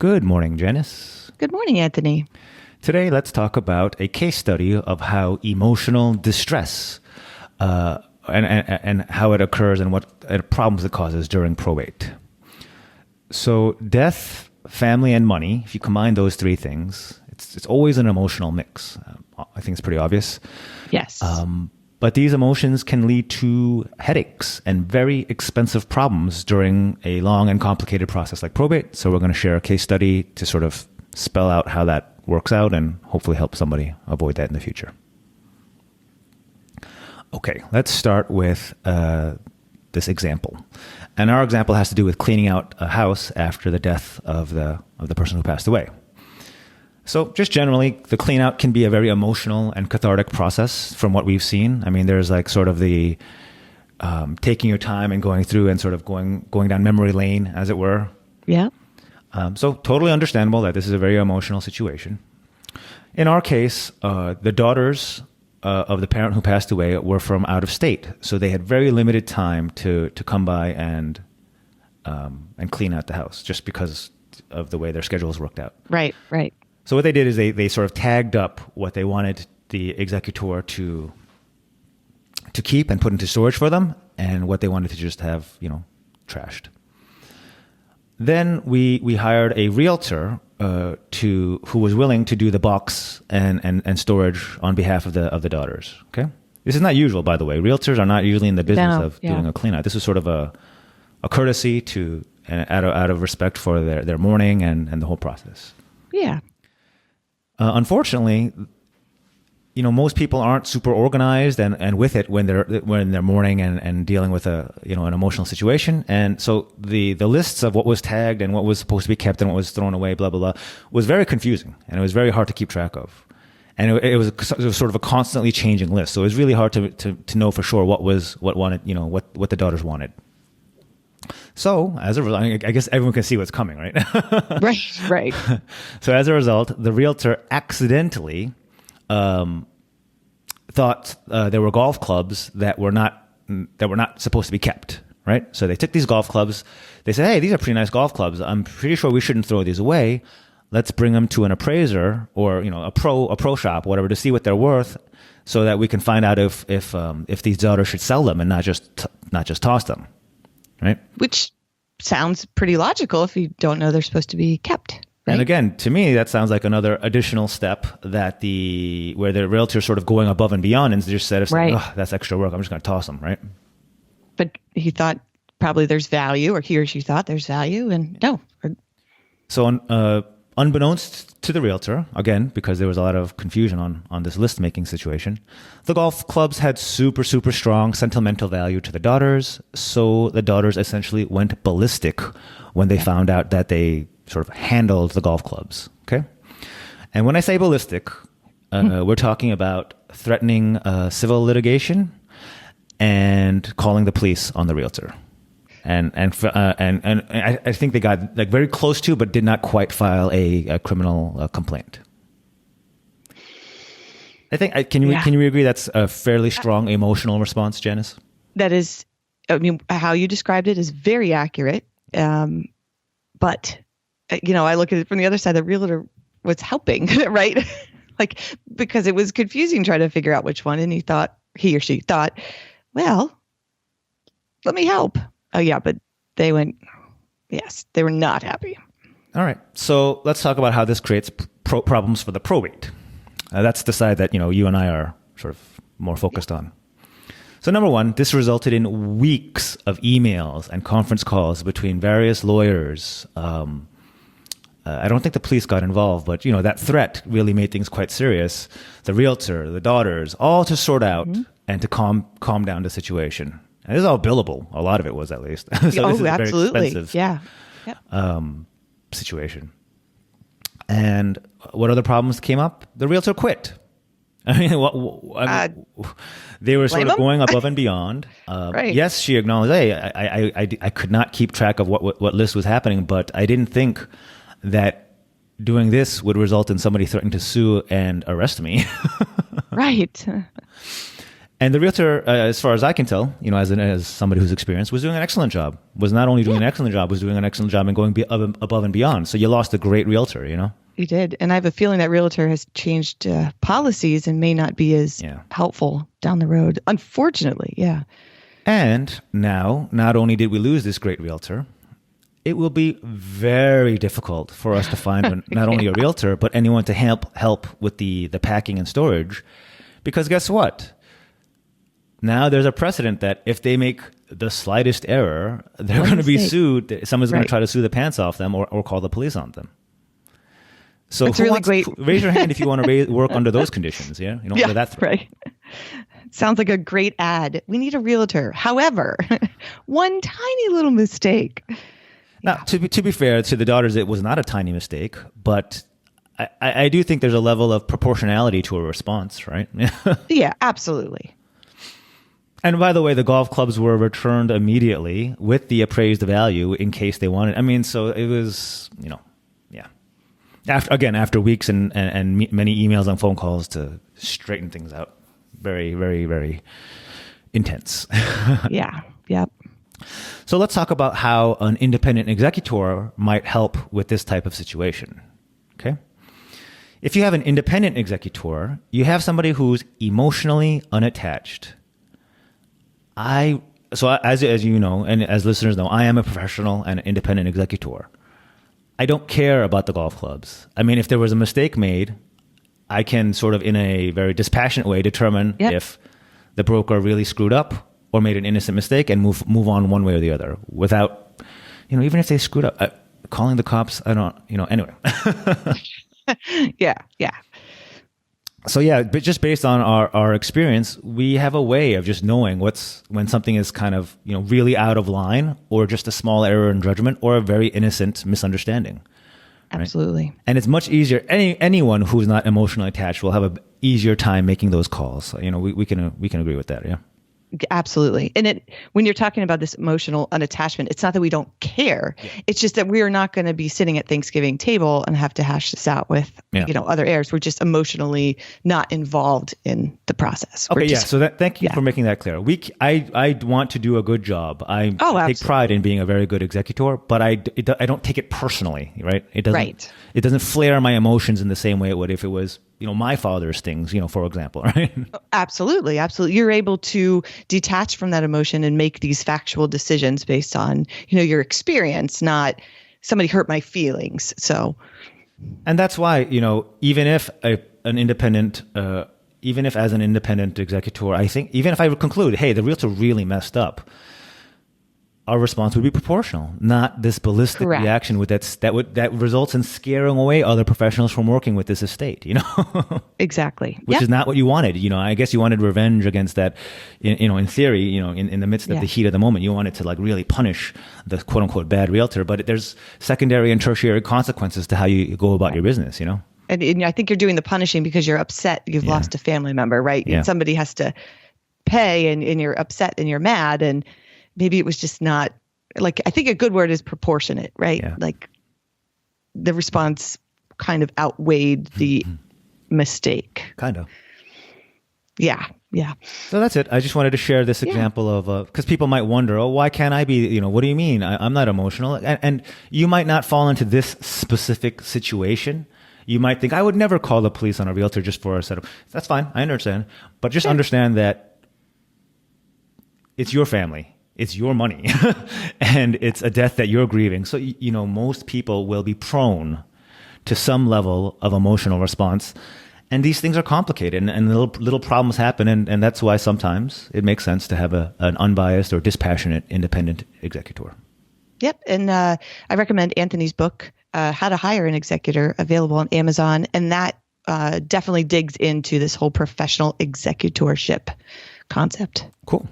Good morning, Janice. Good morning, Anthony. Today, let's talk about a case study of how emotional distress and how it occurs and what problems it causes during probate. So, death, family, and money, if you combine those three things, it's always an emotional mix. I think it's pretty obvious. Yes. But these emotions can lead to headaches and very expensive problems during a long and complicated process like probate. So we're going to share a case study to sort of spell out how that works out and hopefully help somebody avoid that in the future. Okay, let's start with this example. And our example has to do with cleaning out a house after the death of the person who passed away. So just generally, the clean out can be a very emotional and cathartic process from what we've seen. I mean, there's like sort of the taking your time and going through and sort of going down memory lane, as it were. Yeah. So totally understandable that this is a very emotional situation. In our case, the daughters of the parent who passed away were from out of state. So they had very limited time to come by and clean out the house just because of the way their schedules worked out. Right. So what they did is they sort of tagged up what they wanted the executor to keep and put into storage for them, and what they wanted to just have, trashed. Then we hired a realtor who was willing to do the box and storage on behalf of the daughters. Okay, this is not usual, by the way. Realtors are not usually in the business of doing a clean out. This is sort of a courtesy to and out of respect for their mourning and the whole process. Yeah. Unfortunately, most people aren't super organized and with it when they're mourning and dealing with an emotional situation. And so the lists of what was tagged and what was supposed to be kept and what was thrown away, blah, blah, blah, was very confusing. And it was very hard to keep track of. And it was sort of a constantly changing list. So it was really hard to know for sure what the daughters wanted. So as a result, I guess everyone can see what's coming, right? Right. So as a result, the realtor accidentally thought there were golf clubs that were not supposed to be kept, right? So they took these golf clubs. They said, "Hey, these are pretty nice golf clubs. I'm pretty sure we shouldn't throw these away. Let's bring them to an appraiser or a pro shop, whatever, to see what they're worth, so that we can find out if these daughters should sell them and not just toss them." Right. Which sounds pretty logical if you don't know they're supposed to be kept. Right? And again, to me, that sounds like another additional step where the realtor is sort of going above and beyond and just said, right, "Oh, that's extra work. I'm just going to toss them." Right. But he thought probably there's value, or he or she thought there's value, and no. So unbeknownst to the realtor, again, because there was a lot of confusion on this list-making situation, the golf clubs had super, super strong sentimental value to the daughters. So the daughters essentially went ballistic when they found out that they sort of handled the golf clubs. Okay? And when I say ballistic, we're talking about threatening civil litigation and calling the police on the realtor. And I think they got like very close to, but did not quite file a criminal complaint. I think can you agree that's a fairly strong emotional response, Janice? That is, how you described it is very accurate. But I look at it from the other side. The realtor was helping, right? Like, because it was confusing trying to figure out which one, and he or she thought, well, let me help. Oh, yeah, but they were not happy. All right. So let's talk about how this creates problems for the probate. That's the side that, you and I are sort of more focused on. So number one, this resulted in weeks of emails and conference calls between various lawyers. I don't think the police got involved, but, that threat really made things quite serious. The realtor, the daughters, all to sort out and to calm down the situation. And this is all billable. A lot of it was, at least. So this is a absolutely. very expensive Yeah. situation. And what other problems came up? The realtor quit. I mean, they were sort of going above and beyond. Right. Yes, she acknowledged, "Hey, I could not keep track of what list was happening, but I didn't think that doing this would result in somebody threatening to sue and arrest me." Right. And the realtor, as far as I can tell, as somebody who's experienced, was doing an excellent job. Was not only doing an excellent job, was doing an excellent job and going above and beyond. So you lost a great realtor, You did. And I have a feeling that realtor has changed policies and may not be as helpful down the road. Unfortunately, yeah. And now, not only did we lose this great realtor, it will be very difficult for us to find not only a realtor, but anyone to help with the packing and storage. Because guess what? Now there's a precedent that if they make the slightest error, they're going to be sued. Someone's going to try to sue the pants off them or call the police on them. So that's really great. Raise your hand if you want to work under those conditions. Yeah, under that threat. Right. Sounds like a great ad. We need a realtor. However, one tiny little mistake. Now, to be fair to the daughters, it was not a tiny mistake, but I do think there's a level of proportionality to a response, right? Yeah, absolutely. And by the way, the golf clubs were returned immediately with the appraised value in case they wanted. I mean, so it was, yeah. After weeks and many emails and phone calls to straighten things out. Very, very, very intense. Yeah. Yep. So let's talk about how an independent executor might help with this type of situation. Okay. If you have an independent executor, you have somebody who's emotionally unattached. As you know, and as listeners know, I am a professional and an independent executor. I don't care about the golf clubs. I mean, if there was a mistake made, I can sort of in a very dispassionate way determine if the broker really screwed up or made an innocent mistake and move on one way or the other without, even if they screwed up, calling the cops, I don't, anyway. Yeah. So yeah, but just based on our experience, we have a way of just knowing when something is kind of, really out of line or just a small error in judgment or a very innocent misunderstanding. Absolutely. Right? And it's much easier. Anyone who's not emotionally attached will have an easier time making those calls. So, we can agree with that. Yeah. Absolutely. And when you're talking about this emotional unattachment, it's not that we don't care. Yeah. It's just that we are not going to be sitting at Thanksgiving table and have to hash this out with, other heirs. We're just emotionally not involved in the process. Okay. So thank you for making that clear. I want to do a good job. I take pride in being a very good executor, but I don't take it personally, right? It doesn't flare my emotions in the same way it would if it was, my father's things, for example, right? Absolutely. Absolutely. You're able to detach from that emotion and make these factual decisions based on, your experience, not somebody hurt my feelings. So. And that's why, even if as an independent executor, I think even if I would conclude, hey, the realtor really messed up, our response would be proportional, not this ballistic reaction that results in scaring away other professionals from working with this estate, Exactly. Which is not what you wanted. I guess you wanted revenge against that, in theory, in the midst of the heat of the moment, you wanted to really punish the quote unquote bad realtor, but there's secondary and tertiary consequences to how you go about your business, And I think you're doing the punishing because you're upset. You've lost a family member, right? Yeah. And somebody has to pay and you're upset and you're mad and maybe it was just not I think a good word is proportionate, right? Yeah. Like the response kind of outweighed the mistake. Kind of. Yeah. So that's it. I just wanted to share this example of, because people might wonder, why can't I be, what do you mean? I'm not emotional. And you might not fall into this specific situation. You might think, I would never call the police on a realtor just for a set of, that's fine. I understand. But just understand that it's your family. It's your money and it's a death that you're grieving. So, most people will be prone to some level of emotional response. And these things are complicated and little problems happen. And that's why sometimes it makes sense to have an unbiased or dispassionate independent executor. Yep. And I recommend Anthony's book, How to Hire an Executor, available on Amazon. And that definitely digs into this whole professional executorship concept. Cool.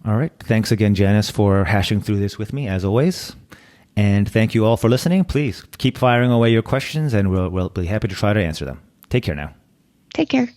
All right. Thanks again, Janice, for hashing through this with me, as always. And thank you all for listening. Please keep firing away your questions, and we'll be happy to try to answer them. Take care now. Take care.